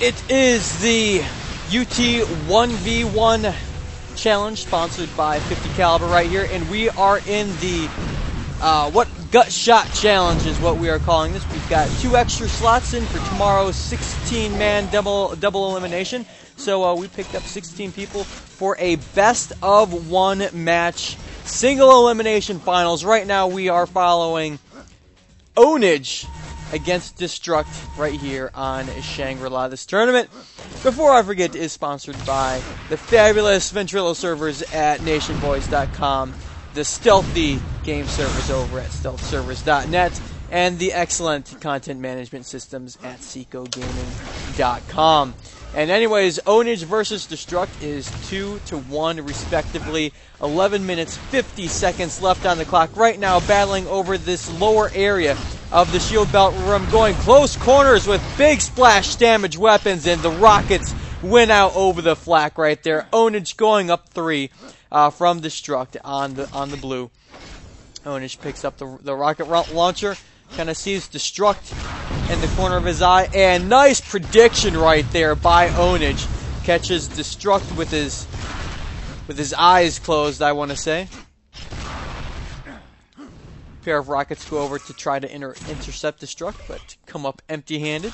It is the UT 1v1 challenge sponsored by 50Cal right here, and we are in the gut shot challenge is what we are calling this. We've got 2 extra slots in for tomorrow's 16-man double elimination. So we picked up 16 people for a best of 1 match single elimination finals. Right now we are following Pwnage against Destrukt right here on Shangri-La. This tournament, before I forget, is sponsored by the fabulous Ventrilo servers at nationboys.com, the stealthy game servers over at stealthservers.net, and the excellent content management systems at secogaming.com. And anyways, Pwnage versus Destrukt is 2-1 respectively. 11 minutes, 50 seconds left on the clock. Right now battling over this lower area of the shield belt where I'm going close corners with big splash damage weapons, and the rockets went out over the flak right there. Pwnage going up 3 from Destrukt on the blue. Pwnage picks up the rocket launcher, kind of sees Destrukt in the corner of his eye, and nice prediction right there by Pwnage. Catches Destrukt with his eyes closed, I want to say. Pair of rockets go over to try to intercept Destrukt, but come up empty-handed.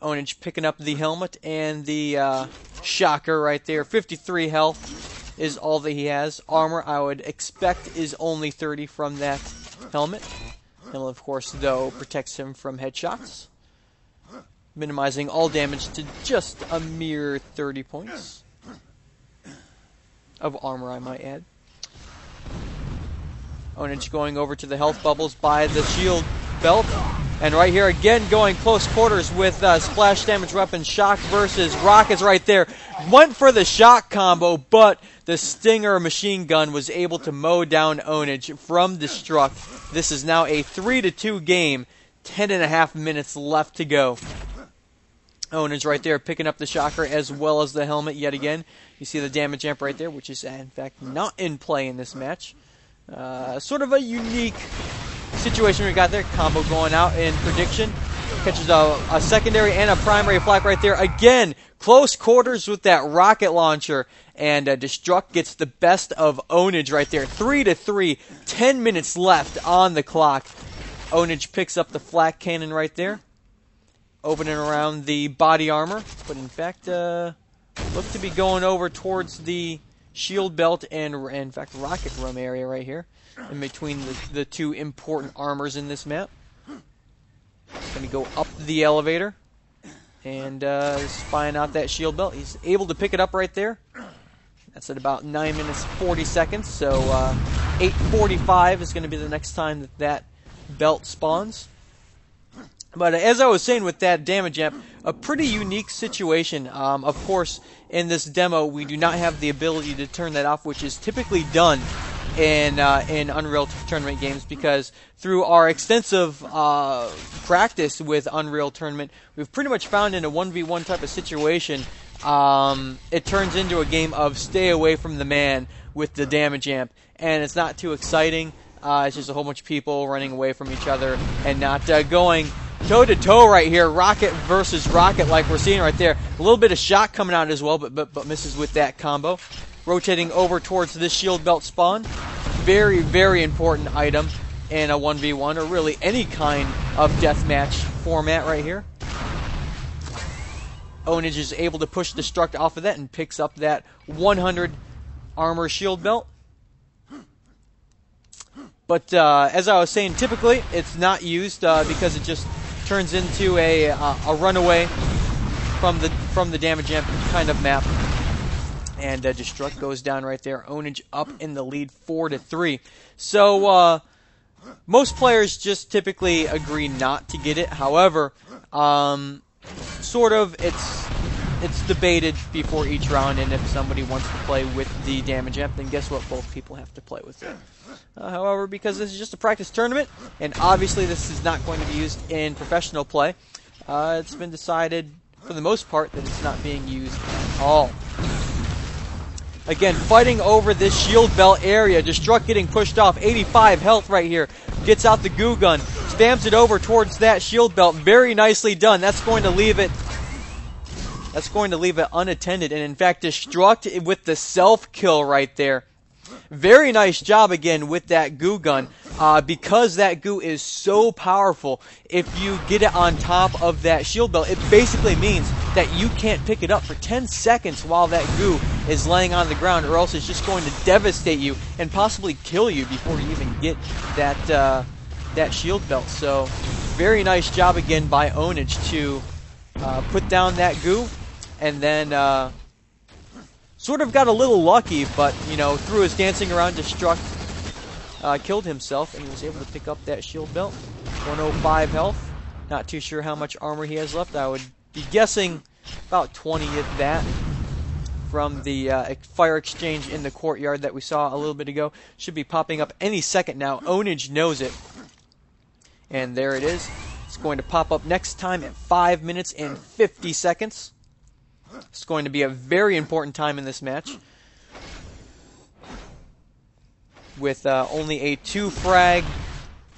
Pwnage picking up the helmet and the shocker right there. 53 health is all that he has. Armor, I would expect, is only 30 from that helmet. Helmet, of course, though, protects him from headshots, minimizing all damage to just a mere 30 points of armor, I might add. Pwnage going over to the health bubbles by the shield belt. And right here again going close quarters with splash damage weapon, shock versus rockets right there. Went for the shock combo, but the Stinger machine gun was able to mow down Pwnage from Destrukt. This is now a 3-2 game, 10.5 minutes left to go. Pwnage right there picking up the shocker as well as the helmet yet again. You see the damage amp right there, which is in fact not in play in this match. Sort of a unique situation we got there. Combo going out in prediction. Catches a secondary and a primary flak right there. Again, close quarters with that rocket launcher. And Destrukt gets the best of Pwnage right there. 3-3, 10 minutes left on the clock. Pwnage picks up the flak cannon right there. Opening around the body armor. But in fact, look to be going over towards the shield belt and, in fact, rocket room area right here, in between the 2 important armors in this map. Going to go up the elevator and spying out that shield belt. He's able to pick it up right there. That's at about 9 minutes 40 seconds, so 8:45 is going to be the next time that belt spawns. But as I was saying with that damage amp, a pretty unique situation. Of course, in this demo, we do not have the ability to turn that off, which is typically done in Unreal Tournament games, because through our extensive practice with Unreal Tournament, we've pretty much found in a 1v1 type of situation, it turns into a game of stay away from the man with the damage amp, and it's not too exciting. It's just a whole bunch of people running away from each other and not going toe-to-toe right here, rocket versus rocket like we're seeing right there. A little bit of shot coming out as well, but misses with that combo. Rotating over towards this shield belt spawn. Very, very important item in a 1v1, or really any kind of deathmatch format right here. Pwnage is able to push Destrukt off of that and picks up that 100 armor shield belt. But as I was saying, typically it's not used because it just turns into a runaway from the damage amp kind of map. And Destrukt goes down right there. Pwnage up in the lead 4-3. So most players just typically agree not to get it. However, sort of it's debated before each round, and if somebody wants to play with the damage amp, then guess what? Both people have to play with it. However, because this is just a practice tournament, and obviously this is not going to be used in professional play, it's been decided, for the most part, that it's not being used at all. Again, fighting over this shield belt area. Destrukt getting pushed off. 85 health right here gets out the goo gun, spams it over towards that shield belt. Very nicely done. That's going to leave it unattended. And in fact, Destrukt with the self-kill right there. Very nice job again with that goo gun. Because that goo is so powerful, if you get it on top of that shield belt, it basically means that you can't pick it up for 10 seconds while that goo is laying on the ground, or else it's just going to devastate you and possibly kill you before you even get that shield belt. So very nice job again by Pwnage to put down that goo, and then sort of got a little lucky, but through his dancing around, Destrukt killed himself, and he was able to pick up that shield belt. 105 health. Not too sure how much armor he has left. I would be guessing about 20 at that from the fire exchange in the courtyard that we saw a little bit ago. Should be popping up any second now. Pwnage knows it. And there it is. It's going to pop up next time at 5 minutes and 50 seconds. It's going to be a very important time in this match, with only a 2 frag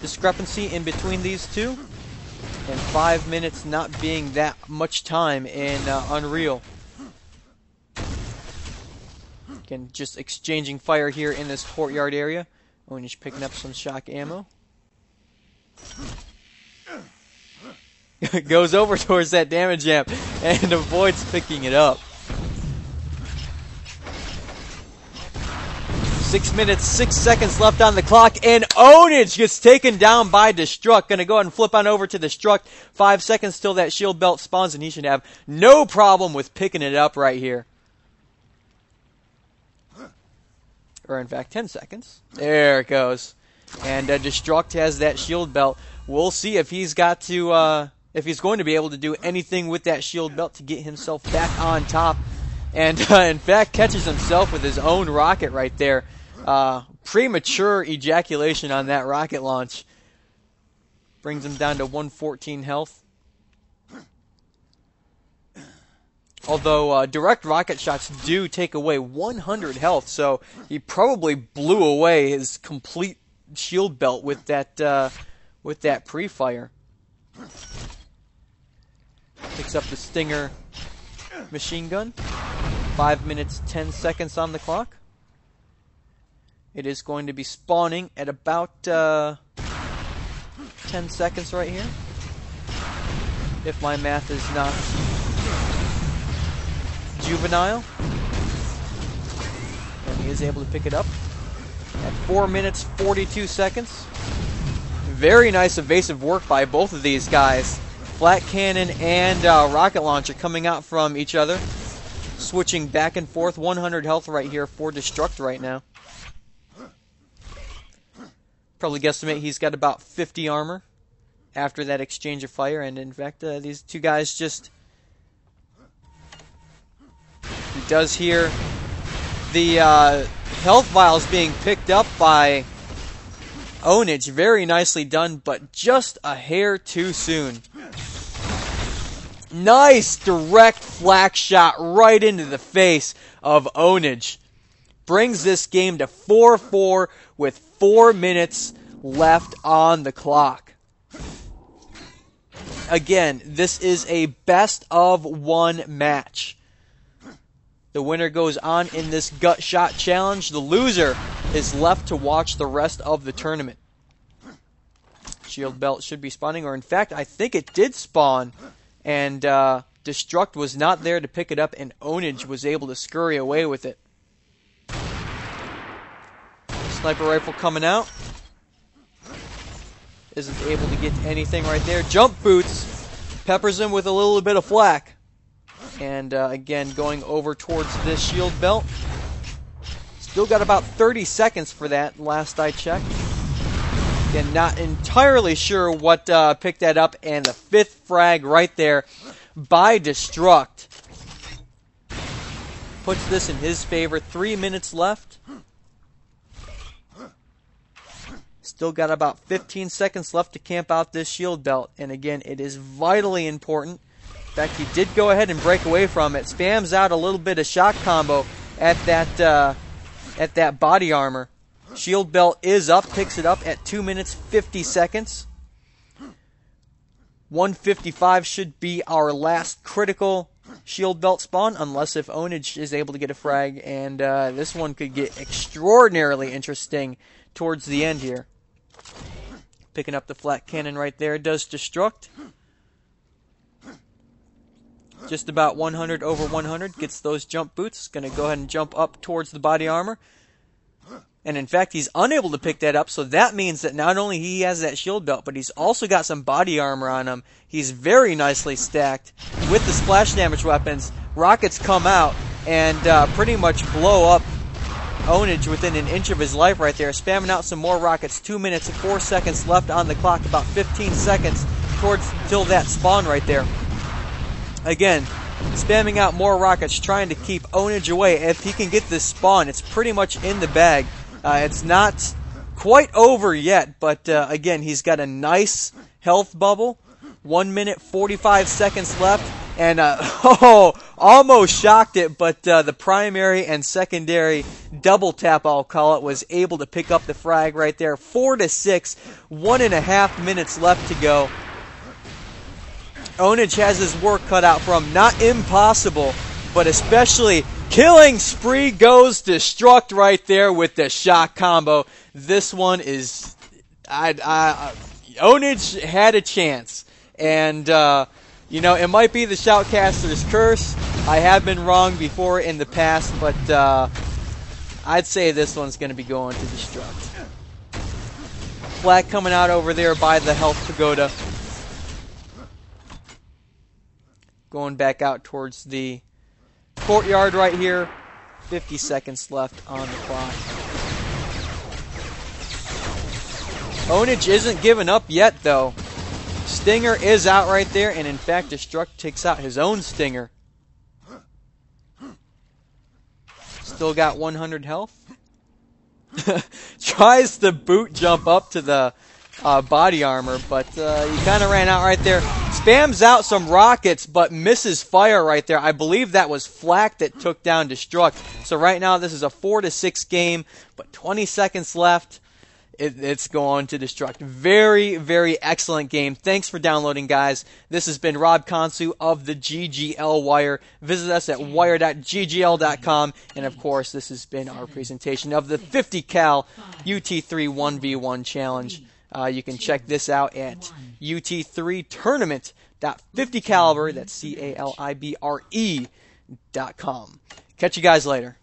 discrepancy in between these two, and 5 minutes not being that much time in Unreal. Again, just exchanging fire here in this courtyard area. Pwnage picking up some shock ammo. Goes over towards that damage amp and avoids picking it up. 6 minutes, 6 seconds left on the clock, and Pwnage gets taken down by Destrukt. Gonna go ahead and flip on over to Destrukt. 5 seconds till that shield belt spawns, and he should have no problem with picking it up right here. Or in fact, 10 seconds. There it goes. And Destrukt has that shield belt. We'll see if he's got to, if he's going to be able to do anything with that shield belt to get himself back on top. And in fact, catches himself with his own rocket right there. Premature ejaculation on that rocket launch. Brings him down to 114 health. Although direct rocket shots do take away 100 health, so he probably blew away his complete shield belt with that pre-fire. Picks up the Stinger machine gun. 5 minutes, 10 seconds on the clock. It is going to be spawning at about 10 seconds right here, if my math is not juvenile. And he is able to pick it up at 4 minutes, 42 seconds. Very nice evasive work by both of these guys. Flat cannon and rocket launcher coming out from each other. Switching back and forth. 100 health right here for Destrukt right now. Probably guesstimate he's got about 50 armor after that exchange of fire. And in fact, these two guys just... He does hear the health vials being picked up by Pwnage. Very nicely done, but just a hair too soon. Nice direct flak shot right into the face of Pwnage. Brings this game to 4-4 with 4 minutes left on the clock. Again, this is a best of 1 match. The winner goes on in this gut shot challenge. The loser is left to watch the rest of the tournament. Shield belt should be spawning, or in fact, I think it did spawn. And Destrukt was not there to pick it up, and Pwnage was able to scurry away with it. Sniper rifle coming out. Isn't able to get anything right there. Jump boots. Peppers him with a little bit of flak. And again, going over towards this shield belt. Still got about 30 seconds for that, last I checked. Again, not entirely sure what picked that up. And the 5th frag right there by Destrukt puts this in his favor. 3 minutes left. Still got about 15 seconds left to camp out this shield belt. And again, it is vitally important. In fact, he did go ahead and break away from it. Spams out a little bit of shock combo at that body armor. Shield belt is up, picks it up at 2 minutes 50 seconds. 1:55 should be our last critical shield belt spawn, unless if Pwnage is able to get a frag, and this one could get extraordinarily interesting towards the end here. Picking up the flat cannon right there does Destrukt. Just about 100 over 100, gets those jump boots. Going to go ahead and jump up towards the body armor. And in fact, he's unable to pick that up, so that means that not only he has that shield belt, but he's also got some body armor on him. He's very nicely stacked with the splash damage weapons. Rockets come out and pretty much blow up Pwnage within an inch of his life right there. Spamming out some more rockets. 2 minutes and 4 seconds left on the clock. About 15 seconds till that spawn right there. Again, spamming out more rockets, trying to keep Pwnage away. If he can get this spawn, it's pretty much in the bag. It's not quite over yet, but again, he's got a nice health bubble. 1 minute, 45 seconds left. And, almost shocked it, but the primary and secondary double tap, I'll call it, was able to pick up the frag right there. 4-6, 1.5 minutes left to go. Pwnage has his work cut out for him. Not impossible, but especially killing spree goes Destrukt right there with the shock combo. This one is... Pwnage had a chance. And, you know, it might be the Shoutcaster's curse. I have been wrong before in the past, but I'd say this one's going to be going to Destrukt. Flag coming out over there by the health pagoda. Going back out towards the courtyard right here. 50 seconds left on the clock. Pwnage isn't giving up yet, though. Stinger is out right there, and in fact, Destrukt takes out his own Stinger. Still got 100 health. Tries to boot jump up to the body armor, but he kind of ran out right there. Spams out some rockets, but misses fire right there. I believe that was Flak that took down Destrukt. So right now, this is a 4-6 game, but 20 seconds left. It's going to Destrukt. Very, very excellent game. Thanks for downloading, guys. This has been Rob Konsu of the GGL Wire. Visit us at wire.ggl.com. And, of course, this has been our presentation of the 50Cal UT3 1v1 Challenge. You can check this out at UT3 Tournament.50calibre, that's CALIBRE.com. Catch you guys later.